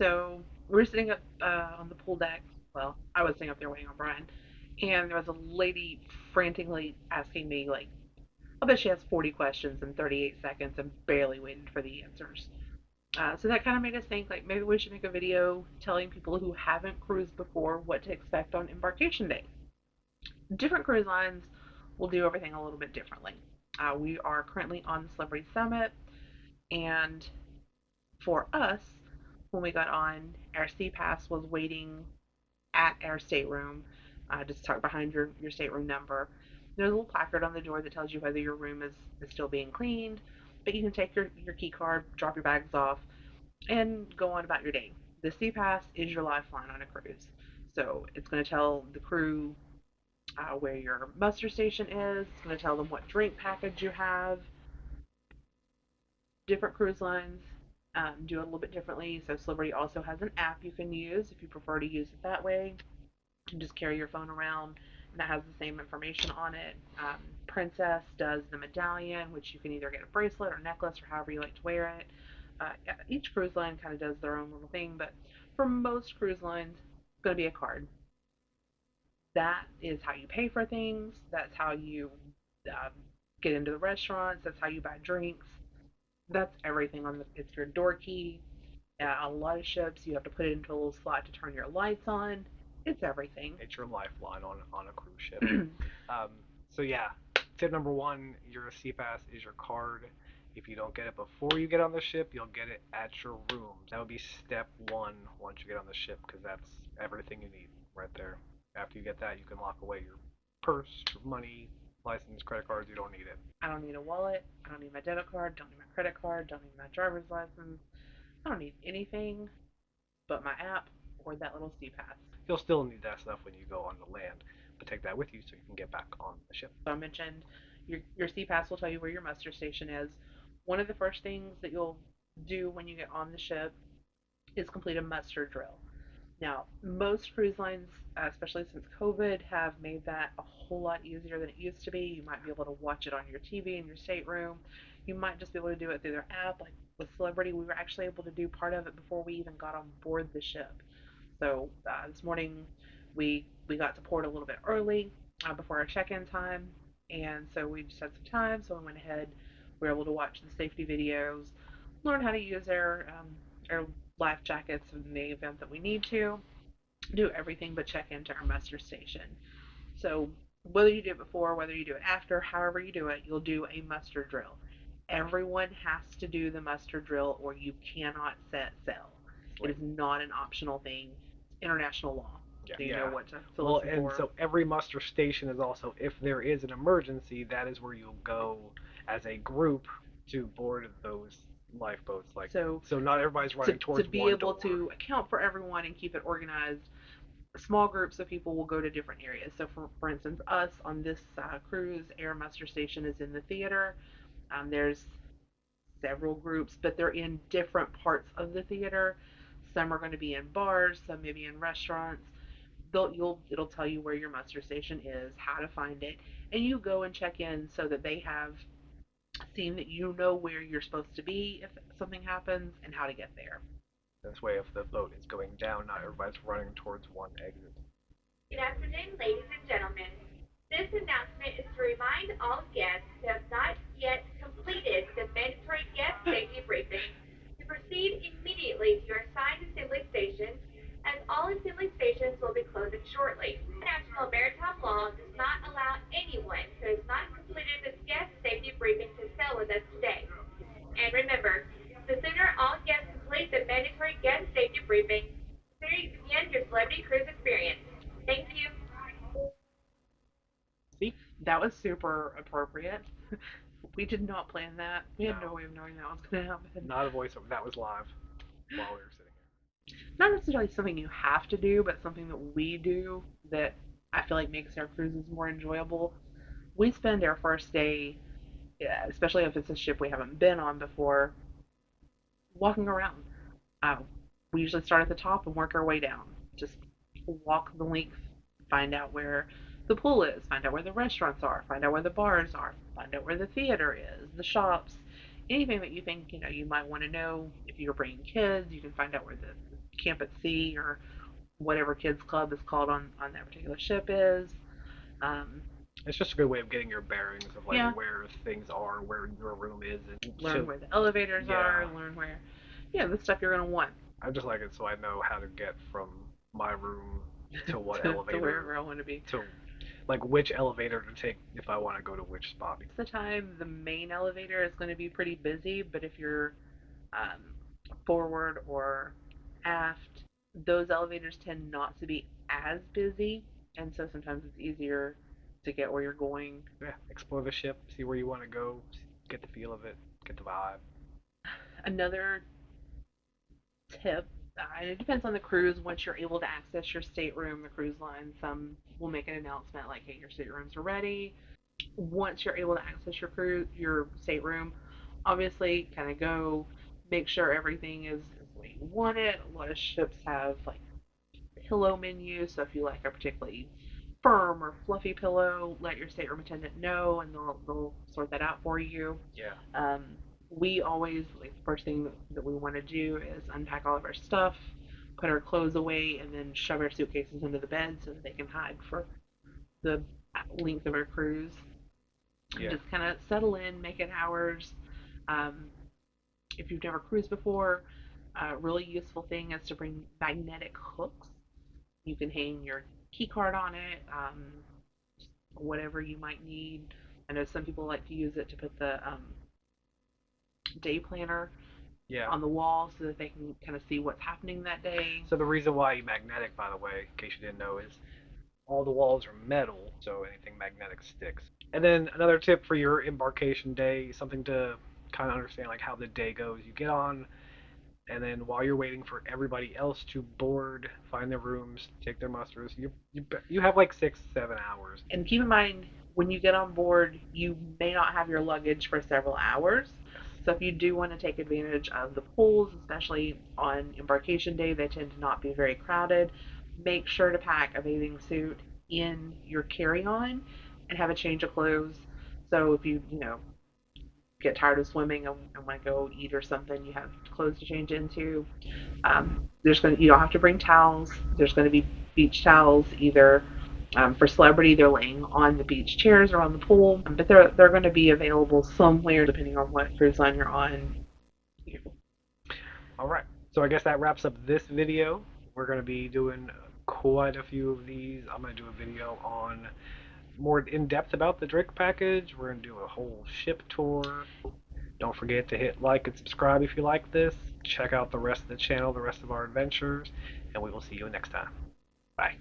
So we were sitting up on the pool deck. Well, I was sitting up there waiting on Brian, and there was a lady frantically asking me, like, I bet she has 40 questions in 38 seconds and barely waited for the answers. So that kind of made us think, like, maybe we should make a video telling people who haven't cruised before what to expect on embarkation day. Different cruise lines will do everything a little bit differently. We are currently on the Celebrity Summit, and for us, when we got on, our seapass was waiting at our stateroom, just tucked behind your stateroom number. There's a little placard on the door that tells you whether your room is still being cleaned, but you can take your key card, drop your bags off, and go on about your day. The seapass is your lifeline on a cruise. So it's going to tell the crew where your muster station is. It's going to tell them what drink package you have. Different cruise lines do it a little bit differently. So Celebrity also has an app you can use if you prefer to use it that way. You just carry your phone around, and that has the same information on it. Princess does the medallion, which you can either get a bracelet or necklace or however you like to wear it. Each cruise line kind of does their own little thing, but for most cruise lines, it's going to be a card. That is how you pay for things. That's how you uh, get into the restaurants. That's how you buy drinks. That's everything on the. It's your door key. A lot of ships, you have to put it into a little slot to turn your lights on. It's everything. It's your lifeline on a cruise ship. Um, so yeah, tip number one: your seapass is your card. If you don't get it before you get on the ship, you'll get it at your room. That would be step one once you get on the ship, because that's everything you need right there. After you get that, you can lock away your purse, your money, license, credit cards. You don't need it. I don't need a wallet. I don't need my debit card. Don't need my credit card. Don't need my driver's license. I don't need anything but my app or that little C pass. You'll still need that stuff when you go on the land, but take that with you so you can get back on the ship. So I mentioned your C pass will tell you where your muster station is. One of the first things that you'll do when you get on the ship is complete a muster drill. Now, most cruise lines, especially since COVID, have made that a whole lot easier than it used to be. You might be able to watch it on your TV in your stateroom. You might just be able to do it through their app. Like with Celebrity, we were actually able to do part of it before we even got on board the ship. So this morning, we got to port a little bit early before our check-in time, and so we just had some time. So we went ahead. We were able to watch the safety videos, learn how to use our life jackets in the event that we need to do everything but check into our muster station. So whether you do it before, whether you do it after, however you do it, you'll do a muster drill. Everyone has to do the muster drill or you cannot set sail. It is not an optional thing. It's international law. Yeah. So you know Yeah. what to Well, listen and for. so every muster station is also, if there is an emergency, that is where you'll go as a group to board those lifeboats. Like, So so not everybody's to, running to towards be one able door. to account for everyone and keep it organized, small groups of people will go to different areas. So, for instance, us on this cruise, Air Muster Station is in the theater. There's several groups, but they're in different parts of the theater. Some are going to be in bars, some maybe in restaurants. It'll tell you where your muster station is, how to find it, and you go and check in so that they have seen that you know where you're supposed to be if something happens and how to get there. This way, if the boat is going down, not everybody's running towards one exit. Good afternoon, ladies and gentlemen. This announcement is to remind all guests who have not yet completed the mandatory guest safety briefing to proceed immediately to your assigned assembly stations, as all assembly stations will be closing shortly. International maritime law does not allow anyone who has not completed this guest safety briefing to sail with us today. And remember, the sooner all guests complete the mandatory guest safety briefing, the sooner you begin your celebrity cruise experience. Thank you. See? That was super appropriate. We did not plan that. We had no No, way of knowing that was going to happen. not a voiceover. That was live while we were sitting Not necessarily something you have to do, but something that we do that I feel like makes our cruises more enjoyable. We spend our first day, yeah, especially if it's a ship we haven't been on before, walking around. Uh, we usually start at the top and work our way down. Just walk the length, find out where the pool is, find out where the restaurants are, find out where the bars are, find out where the theater is, the shops, anything that you think you might want to know. If you're bringing kids, you can find out where the camp at sea or whatever kids club is called on that particular ship is. Um, It's just a good way of getting your bearings of like yeah, where things are, where your room is, and learn so where the elevators yeah, are, learn where, yeah, the stuff you're gonna want I just like it so I know how to get from my room to what to elevator wherever I want to be. to like which elevator to take if I want to go to which spot. Most of the time, the main elevator is going to be pretty busy, but if you're um, forward or aft, those elevators tend not to be as busy, and so sometimes it's easier to get where you're going. Yeah, explore the ship, see where you want to go, get the feel of it, get the vibe. Another tip, and it depends on the cruise. Once you're able to access your stateroom, the cruise line, some will make an announcement like, "Hey, your staterooms are ready." Once you're able to access your stateroom, obviously, kind of go make sure everything is the way you want it. A lot of ships have like pillow menus, so if you like a particularly firm or fluffy pillow, let your stateroom attendant know, and they'll sort that out for you. Yeah. Um, we always like the first thing that we want to do is unpack all of our stuff, put our clothes away, and then shove our suitcases under the bed so that they can hide for the length of our cruise. And Yeah. just kind of settle in, make it ours. Um, if you've never cruised before, a really useful thing is to bring magnetic hooks. You can hang your key card on it, whatever you might need. I know some people like to use it to put the day planner Yeah. on the wall so that they can kind of see what's happening that day. So the reason why magnetic, by the way, in case you didn't know, is all the walls are metal, so anything magnetic sticks. And then another tip for your embarkation day, something to kind of understand like how the day goes. You get on, and then while you're waiting for everybody else to board, find their rooms, take their musters, you have like 6 7 hours. And keep in mind, when you get on board, you may not have your luggage for several hours. Yes. So if you do want to take advantage of the pools, especially on embarkation day, they tend to not be very crowded. Make sure to pack a bathing suit in your carry-on and have a change of clothes. So if you get tired of swimming and want to go eat or something, you have clothes to change into. You don't have to bring towels. There's going to be beach towels either for celebrity, they're laying on the beach chairs or on the pool, but they're going to be available somewhere depending on what cruise line you're on. All right. So I guess that wraps up this video. We're going to be doing quite a few of these. I'm going to do a video on more in depth about the Drake package. We're going to do a whole ship tour. Don't forget to hit like and subscribe if you like this. Check out the rest of the channel, the rest of our adventures, and we will see you next time. Bye.